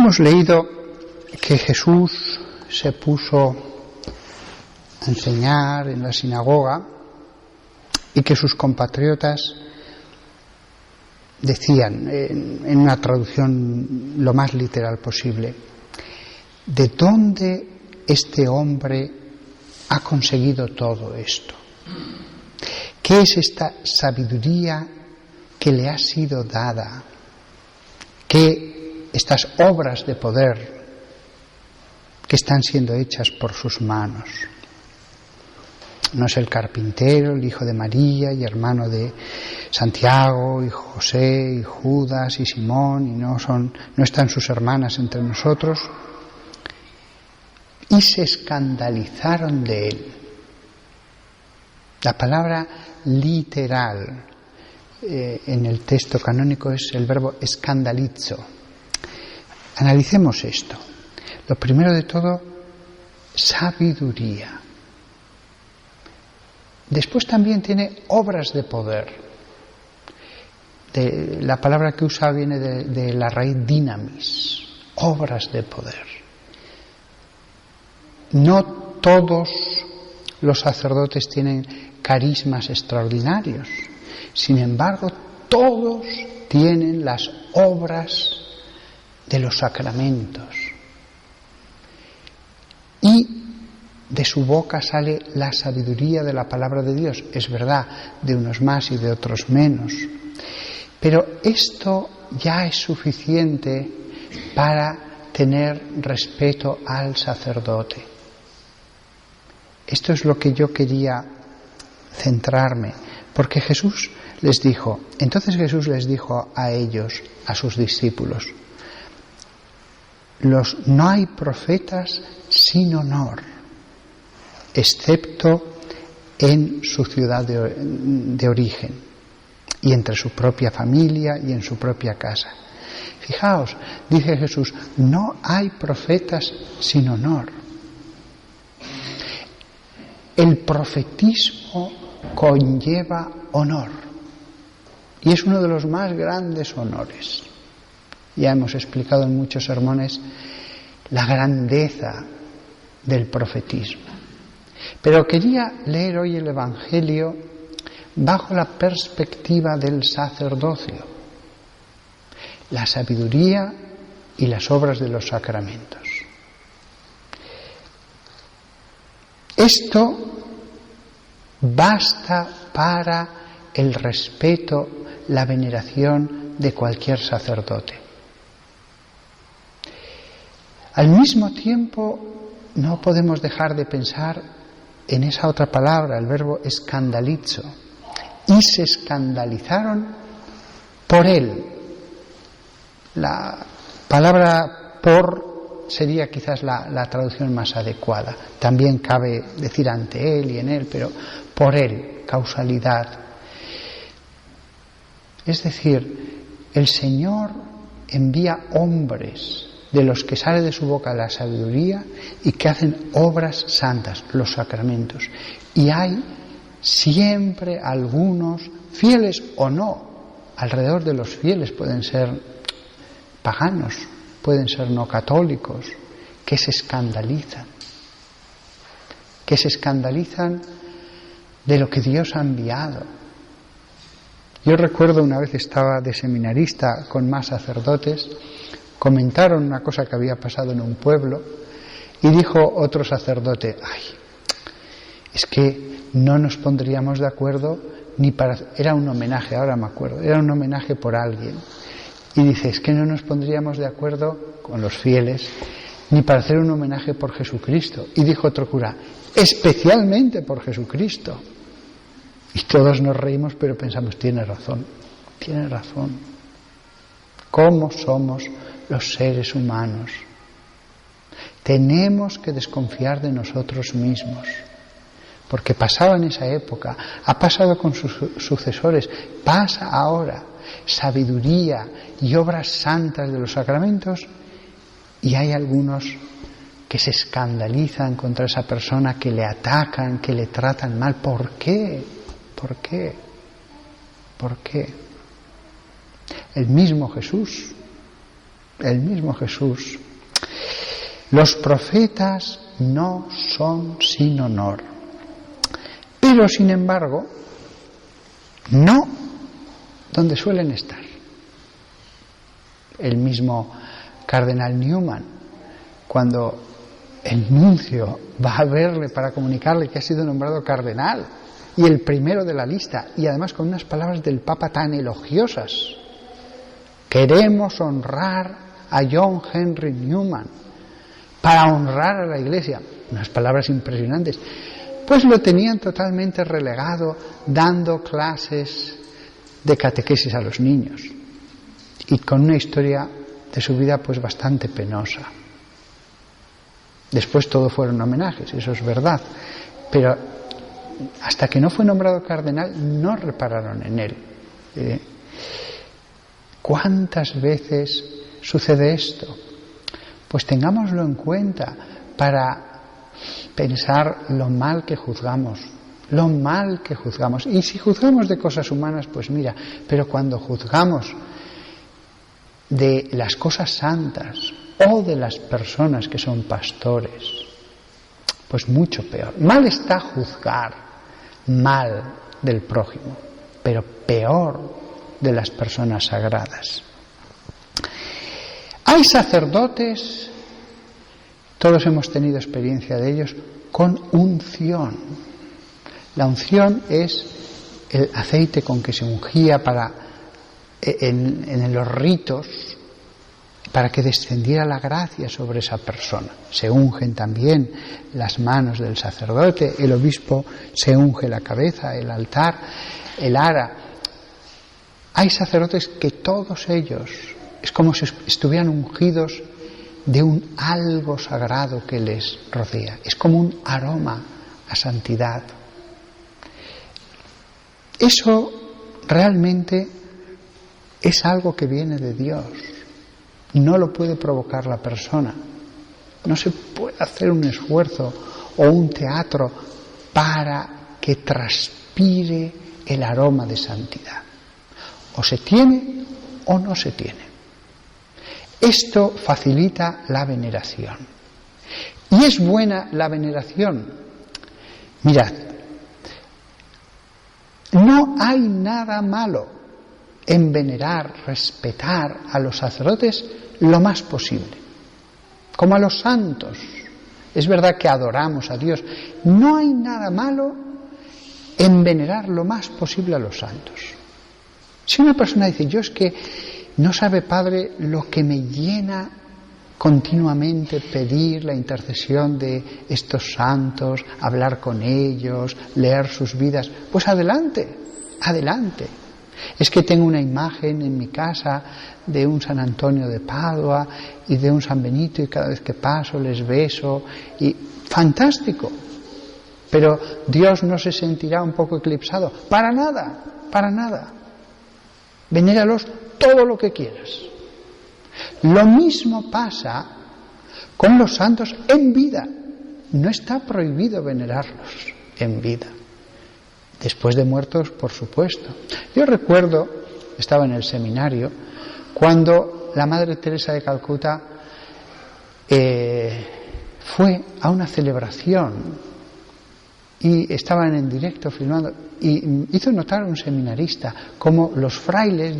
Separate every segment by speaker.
Speaker 1: Hemos leído que Jesús se puso a enseñar en la sinagoga y que sus compatriotas decían, en una traducción lo más literal posible, ¿de dónde este hombre ha conseguido todo esto? ¿Qué es esta sabiduría que le ha sido dada? ¿Qué estas obras de poder que están siendo hechas por sus manos? No es el carpintero, el hijo de María y hermano de Santiago y José y Judas y Simón, y no están sus hermanas entre nosotros. Y se escandalizaron de él. La palabra literal en el texto canónico es el verbo escandalizo. Analicemos esto. Lo primero de todo, sabiduría. Después también tiene obras de poder. La palabra que usa viene de la raíz dinamis, obras de poder. No todos los sacerdotes tienen carismas extraordinarios. Sin embargo, todos tienen las obras de los sacramentos. Y de su boca sale la sabiduría de la palabra de Dios. Es verdad, de unos más y de otros menos. Pero esto ya es suficiente para tener respeto al sacerdote. Esto es lo que yo quería centrarme, porque entonces Jesús les dijo a ellos, a sus discípulos, no hay profetas sin honor, excepto en su ciudad de origen y entre su propia familia y en su propia casa. Fijaos, dice Jesús, no hay profetas sin honor. El profetismo conlleva honor y es uno de los más grandes honores. Ya hemos explicado en muchos sermones la grandeza del profetismo. Pero quería leer hoy el Evangelio bajo la perspectiva del sacerdocio, la sabiduría y las obras de los sacramentos. Esto basta para el respeto, la veneración de cualquier sacerdote. Al mismo tiempo, no podemos dejar de pensar en esa otra palabra, el verbo escandalizo. Y se escandalizaron por él. La palabra por sería quizás la traducción más adecuada. También cabe decir ante él y en él, pero por él, causalidad. Es decir, el Señor envía hombres de los que sale de su boca la sabiduría y que hacen obras santas, los sacramentos. Y hay siempre algunos, fieles o no, alrededor de los fieles pueden ser paganos, pueden ser no católicos, que se escandalizan de lo que Dios ha enviado. Yo recuerdo una vez estaba de seminarista con más sacerdotes, comentaron una cosa que había pasado en un pueblo y dijo otro sacerdote, es que no nos pondríamos de acuerdo ni para... Era un homenaje, ahora me acuerdo, era un homenaje por alguien. Y dice, es que no nos pondríamos de acuerdo con los fieles ni para hacer un homenaje por Jesucristo. Y dijo otro cura, especialmente por Jesucristo. Y todos nos reímos, pero pensamos, tiene razón. ¿Cómo somos los seres humanos? Tenemos que desconfiar de nosotros mismos. Porque pasaba en esa época, ha pasado con sus sucesores, pasa ahora. Sabiduría y obras santas de los sacramentos, y hay algunos que se escandalizan contra esa persona, que le atacan, que le tratan mal. ¿Por qué? El mismo Jesús el mismo Jesús. Los profetas no son sin honor, pero sin embargo, no donde suelen estar. El mismo cardenal Newman, cuando el nuncio va a verle para comunicarle que ha sido nombrado cardenal, y el primero de la lista, y además con unas palabras del Papa tan elogiosas: queremos honrar a John Henry Newman para honrar a la Iglesia. Unas palabras impresionantes. Pues lo tenían totalmente relegado, dando clases de catequesis a los niños, y con una historia de su vida pues bastante penosa. Después todo fueron homenajes, eso es verdad, pero hasta que no fue nombrado cardenal no repararon en él. ¿Cuántas veces sucede esto? Pues tengámoslo en cuenta para pensar lo mal que juzgamos. Y si juzgamos de cosas humanas, pues mira, pero cuando juzgamos de las cosas santas o de las personas que son pastores, pues mucho peor. Mal está juzgar mal del prójimo, pero peor de las personas sagradas. Hay sacerdotes, todos hemos tenido experiencia de ellos, con unción. La unción es el aceite con que se ungía en los ritos para que descendiera la gracia sobre esa persona. Se ungen también las manos del sacerdote, el obispo se unge la cabeza, el altar, el ara. Hay sacerdotes que todos ellos es como si estuvieran ungidos de un algo sagrado que les rodea. Es como un aroma a santidad. Eso realmente es algo que viene de Dios. No lo puede provocar la persona. No se puede hacer un esfuerzo o un teatro para que transpire el aroma de santidad. O se tiene o no se tiene. Esto facilita la veneración. Y es buena la veneración. Mirad, no hay nada malo en venerar, respetar a los sacerdotes lo más posible, como a los santos. Es verdad que adoramos a Dios. No hay nada malo en venerar lo más posible a los santos. Si una persona dice, yo es que no sabe, Padre, lo que me llena continuamente pedir la intercesión de estos santos, hablar con ellos, leer sus vidas, pues adelante, adelante. Es que tengo una imagen en mi casa de un San Antonio de Padua y de un San Benito y cada vez que paso les beso y fantástico. Pero Dios no se sentirá un poco eclipsado. Para nada, para nada. Venéralos todo lo que quieras. Lo mismo pasa con los santos en vida. No está prohibido venerarlos en vida. Después de muertos, por supuesto. Yo recuerdo, estaba en el seminario, cuando la Madre Teresa de Calcuta fue a una celebración y estaban en directo filmando y hizo notar a un seminarista como los frailes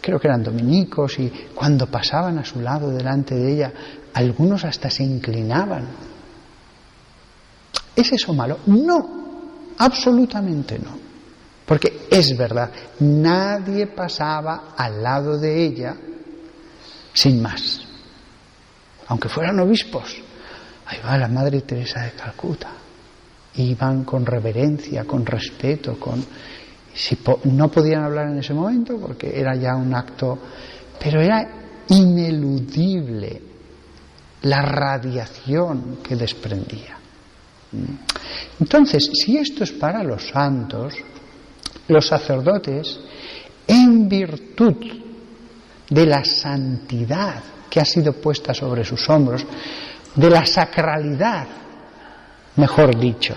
Speaker 1: creo que eran dominicos, y cuando pasaban a su lado delante de ella, algunos hasta se inclinaban. ¿Es eso malo? No. Absolutamente no, porque es verdad, nadie pasaba al lado de ella sin más, aunque fueran obispos. Ahí va la Madre Teresa de Calcuta, iban con reverencia, con respeto, no podían hablar en ese momento porque era ya un acto, pero era ineludible la radiación que desprendía. Entonces, si esto es para los santos, los sacerdotes, en virtud de la santidad que ha sido puesta sobre sus hombros, de la sacralidad, mejor dicho,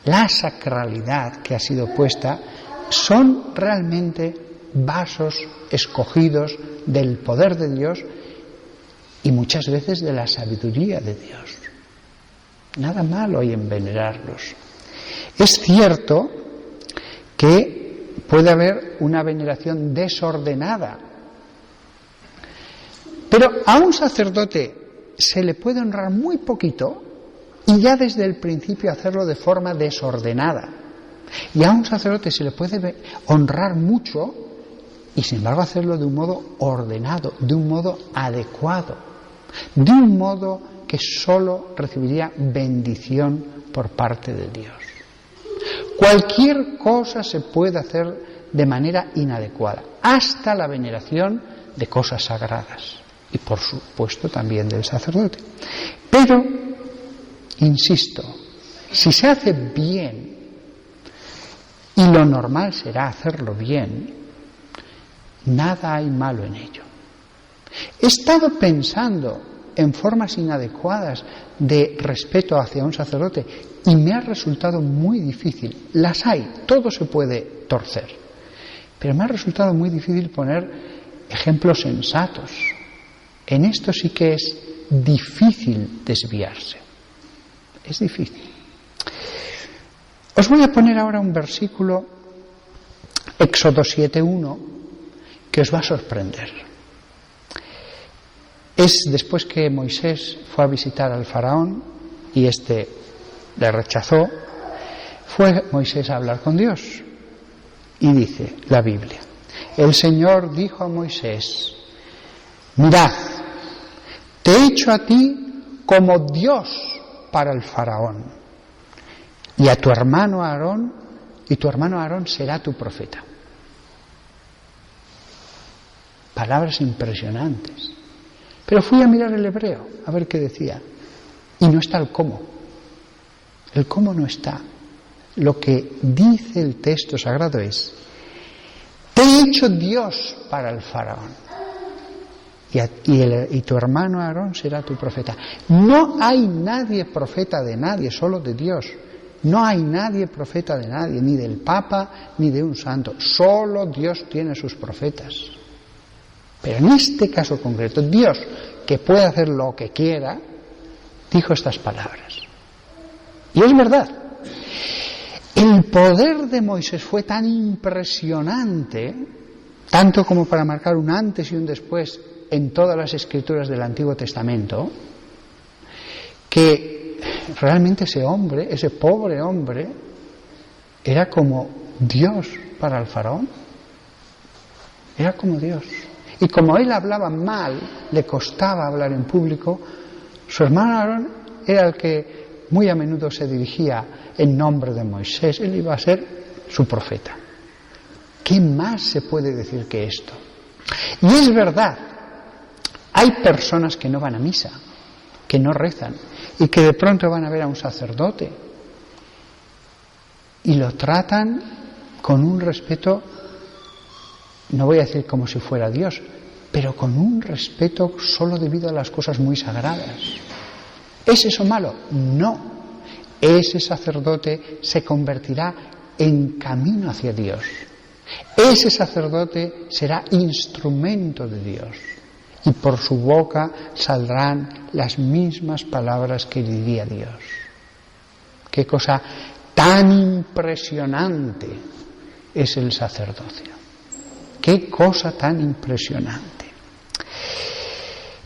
Speaker 1: la sacralidad que ha sido puesta, son realmente vasos escogidos del poder de Dios y muchas veces de la sabiduría de Dios. Nada malo hay en venerarlos. Es cierto que puede haber una veneración desordenada, pero a un sacerdote se le puede honrar muy poquito y ya desde el principio hacerlo de forma desordenada. Y a un sacerdote se le puede honrar mucho y sin embargo hacerlo de un modo ordenado, de un modo adecuado, de un modo que solo recibiría bendición por parte de Dios. Cualquier cosa se puede hacer de manera inadecuada, hasta la veneración de cosas sagradas y por supuesto también del sacerdote. Pero, insisto, si se hace bien, y lo normal será hacerlo bien, nada hay malo en ello. He estado pensando en formas inadecuadas de respeto hacia un sacerdote y me ha resultado muy difícil. Las hay, todo se puede torcer, pero me ha resultado muy difícil poner ejemplos sensatos. En esto sí que es difícil desviarse. Es difícil. Os voy a poner ahora un versículo, Éxodo 7:1, que os va a sorprender. Es después que Moisés fue a visitar al faraón y éste le rechazó, fue Moisés a hablar con Dios. Y dice la Biblia: el Señor dijo a Moisés: mirad, te he hecho a ti como Dios para el faraón, y a tu hermano Aarón, y tu hermano Aarón será tu profeta. Palabras impresionantes. Pero fui a mirar el hebreo, a ver qué decía, y no está el cómo. El cómo no está. Lo que dice el texto sagrado es: te he hecho Dios para el faraón, y tu hermano Aarón será tu profeta. No hay nadie profeta de nadie, solo de Dios. No hay nadie profeta de nadie, ni del Papa, ni de un santo. Solo Dios tiene sus profetas. Pero en este caso concreto, Dios, que puede hacer lo que quiera, dijo estas palabras. Y es verdad. El poder de Moisés fue tan impresionante, tanto como para marcar un antes y un después en todas las escrituras del Antiguo Testamento, que realmente ese hombre, ese pobre hombre, era como Dios para el faraón. Era como Dios. Y como él hablaba mal, le costaba hablar en público, su hermano Aarón era el que muy a menudo se dirigía en nombre de Moisés. Él iba a ser su profeta. ¿Qué más se puede decir que esto? Y es verdad, hay personas que no van a misa, que no rezan, y que de pronto van a ver a un sacerdote y lo tratan con un respeto, no voy a decir como si fuera Dios, pero con un respeto solo debido a las cosas muy sagradas. ¿Es eso malo? No. Ese sacerdote se convertirá en camino hacia Dios. Ese sacerdote será instrumento de Dios. Y por su boca saldrán las mismas palabras que diría Dios. Qué cosa tan impresionante es el sacerdocio. Qué cosa tan impresionante.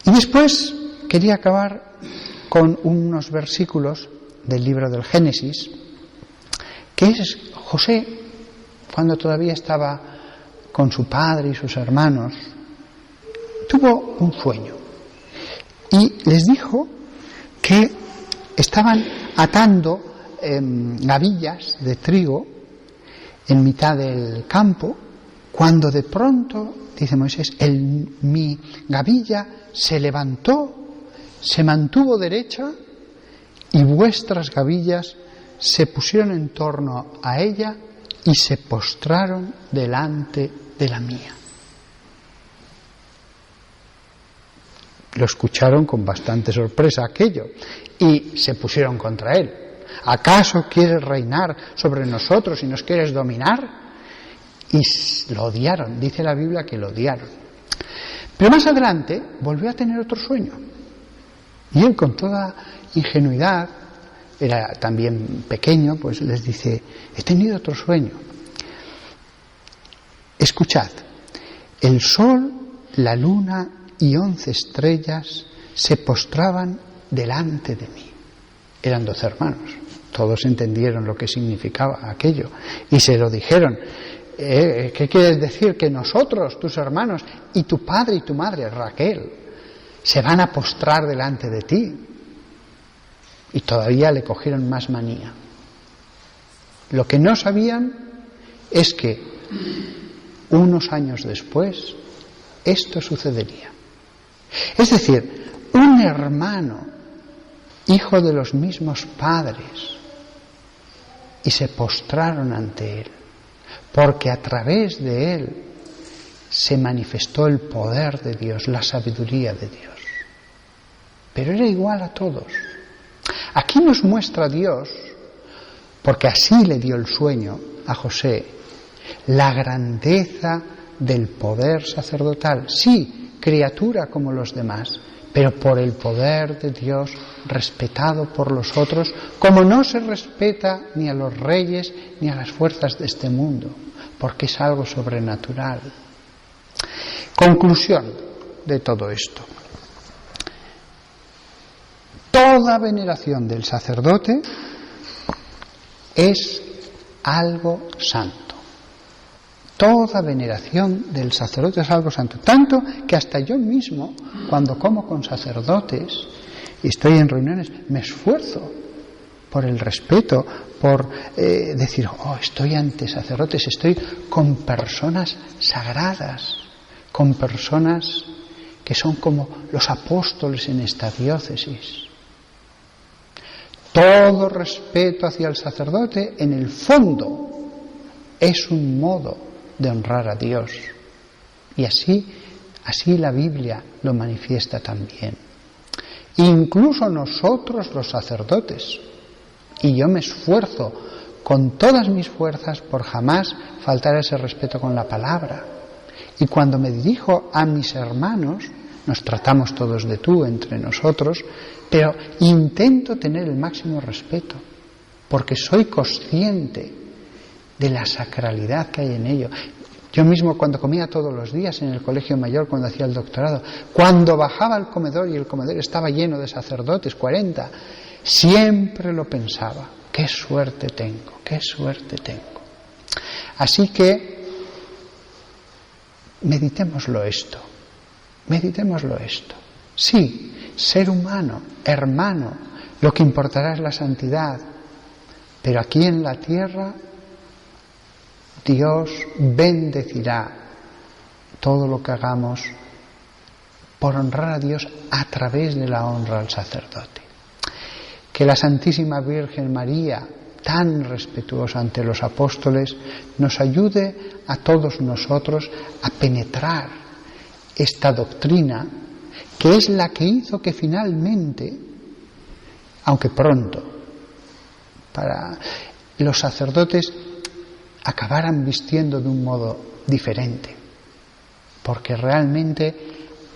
Speaker 1: Y después quería acabar con unos versículos del libro del Génesis, que es José, cuando todavía estaba con su padre y sus hermanos, tuvo un sueño y les dijo que estaban atando gavillas de trigo en mitad del campo, cuando de pronto, dice Moisés, mi gavilla se levantó, se mantuvo derecha y vuestras gavillas se pusieron en torno a ella y se postraron delante de la mía. Lo escucharon con bastante sorpresa aquello y se pusieron contra él. ¿Acaso quieres reinar sobre nosotros y nos quieres dominar? Y lo odiaron, dice la Biblia que lo odiaron. Pero más adelante volvió a tener otro sueño. Y él, con toda ingenuidad, era también pequeño, pues les dice: he tenido otro sueño. Escuchad, el sol, la luna y 11 estrellas se postraban delante de mí. Eran 12 hermanos. Todos entendieron lo que significaba aquello y se lo dijeron. ¿Qué quieres decir? Que nosotros, tus hermanos, y tu padre y tu madre, Raquel, se van a postrar delante de ti. Y todavía le cogieron más manía. Lo que no sabían es que unos años después esto sucedería. Es decir, un hermano, hijo de los mismos padres, y se postraron ante él, porque a través de él se manifestó el poder de Dios, la sabiduría de Dios. Pero era igual a todos. Aquí nos muestra Dios, porque así le dio el sueño a José, la grandeza del poder sacerdotal. Sí, criatura como los demás, pero por el poder de Dios respetado por los otros, como no se respeta ni a los reyes ni a las fuerzas de este mundo, porque es algo sobrenatural. Conclusión de todo esto. Toda veneración del sacerdote es algo santo. Toda veneración del sacerdote es algo santo. Tanto que hasta yo mismo, cuando como con sacerdotes y estoy en reuniones, me esfuerzo por el respeto, por decir, estoy ante sacerdotes, estoy con personas sagradas, con personas que son como los apóstoles en esta diócesis. Todo respeto hacia el sacerdote, en el fondo, es un modo de honrar a Dios. Y así la Biblia lo manifiesta también. Incluso nosotros los sacerdotes, y yo me esfuerzo con todas mis fuerzas por jamás faltar a ese respeto con la palabra. Y cuando me dirijo a mis hermanos, nos tratamos todos de tú entre nosotros, pero intento tener el máximo respeto, porque soy consciente de la sacralidad que hay en ello. Yo mismo, cuando comía todos los días en el colegio mayor, cuando hacía el doctorado, cuando bajaba al comedor y el comedor estaba lleno de sacerdotes, 40, siempre lo pensaba: qué suerte tengo, qué suerte tengo. Así que meditémoslo esto. Sí, ser humano, hermano, lo que importará es la santidad, pero aquí en la tierra Dios bendecirá todo lo que hagamos por honrar a Dios a través de la honra al sacerdote. Que la Santísima Virgen María, tan respetuosa ante los apóstoles, nos ayude a todos nosotros a penetrar esta doctrina, que es la que hizo que finalmente, aunque pronto, para los sacerdotes acabaran vistiendo de un modo diferente, porque realmente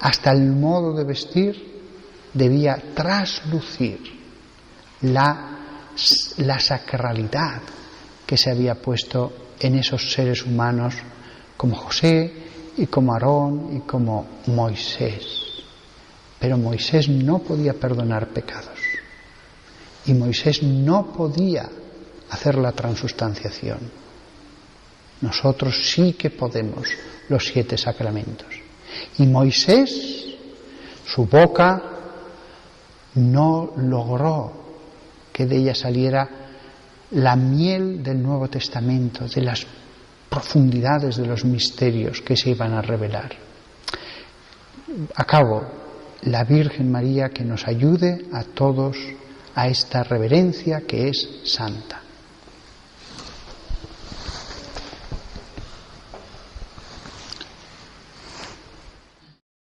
Speaker 1: hasta el modo de vestir debía traslucir la sacralidad que se había puesto en esos seres humanos como José y como Aarón y como Moisés. Pero Moisés no podía perdonar pecados y Moisés no podía hacer la transustanciación. Nosotros sí que podemos los 7 sacramentos. Y Moisés, su boca no logró que de ella saliera la miel del Nuevo Testamento, de las profundidades de los misterios que se iban a revelar. Acabo, la Virgen María que nos ayude a todos a esta reverencia que es santa.